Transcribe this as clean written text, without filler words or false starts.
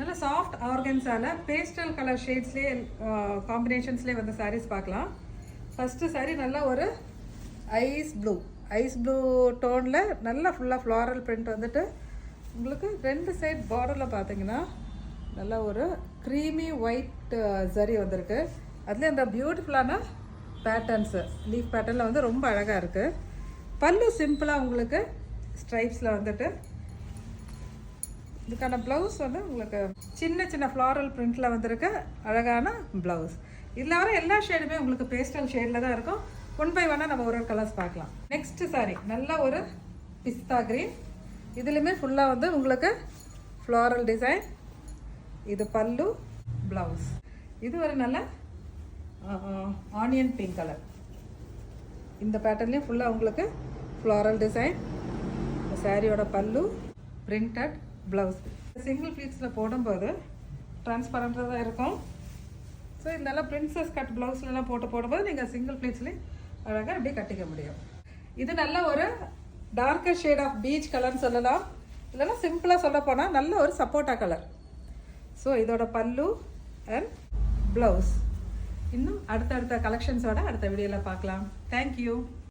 நல்ல soft ஆர்கன்ஸால pastel colour ஷேட்ஸ்லேயே காம்பினேஷன்ஸ்லேயே வந்து சாரீஸ் பார்க்கலாம். ஃபஸ்ட்டு சாரீ நல்லா ஒரு ஐஸ் ப்ளூ டோனில் நல்லா ஃபுல்லாக ஃப்ளாரல் பிரிண்ட் வந்துட்டு உங்களுக்கு 2 சைட் பார்டரில் பார்த்தீங்கன்னா நல்லா ஒரு க்ரீமி ஒயிட் ஜரி வந்திருக்கு. அதுலேயே அந்த பியூட்டிஃபுல்லான பேட்டர்ன்ஸு லீஃப் பேட்டர்னில் வந்து ரொம்ப அழகாக இருக்குது. பல்லு சிம்பிளாக உங்களுக்கு ஸ்ட்ரைப்ஸில் வந்துட்டு இதுக்கான ப்ளவுஸ் வந்து உங்களுக்கு சின்ன சின்ன ஃப்ளாரல் பிரிண்டில் வந்திருக்கு அழகான ப்ளவுஸ். இதில் வர எல்லா ஷேடுமே உங்களுக்கு பேஸ்டல் ஷேடில் தான் இருக்கும். 1 by 1 நம்ம ஒரு கலர்ஸ் பார்க்கலாம். நெக்ஸ்ட் சாரி நல்ல ஒரு பிஸ்தா கிரீன். இதுலேயுமே ஃபுல்லாக வந்து உங்களுக்கு ஃப்ளாரல் டிசைன். இது பல்லு ப்ளவுஸ். இது ஒரு நல்ல ஆனியன் பிங்க் கலர். இந்த பேட்டர்ன்லேயும் ஃபுல்லாக உங்களுக்கு ஃப்ளாரல் டிசைன். இந்த சாரியோட பல்லு பிரிண்டட் ப்ளவுஸ். சிங்கிள் ஃப்ளீட்ஸில் போடும்போது ட்ரான்ஸ்பரண்ட்டாக தான் இருக்கும். ஸோ இதெல்லாம் பிரின்சஸ் கட் ப்ளவுஸ்லாம் போடும்போது நீங்கள் சிங்கிள் ஃப்ளீட்ஸ்லேயும் அழகாக அப்படியே கட்டிக்க முடியும். இது நல்ல ஒரு டார்க்கர் ஷேட் ஆஃப் பீச் கலர்னு சொல்லலாம். இல்லைன்னா சிம்பிளாக சொல்ல போனால் நல்ல ஒரு சப்போட்டா கலர். ஸோ இதோட பல்லு அண்ட் ப்ளவுஸ். இன்னும் அடுத்தடுத்த கலெக்ஷன்ஸோட அடுத்த வீடியோவில் பார்க்கலாம். தேங்க்யூ.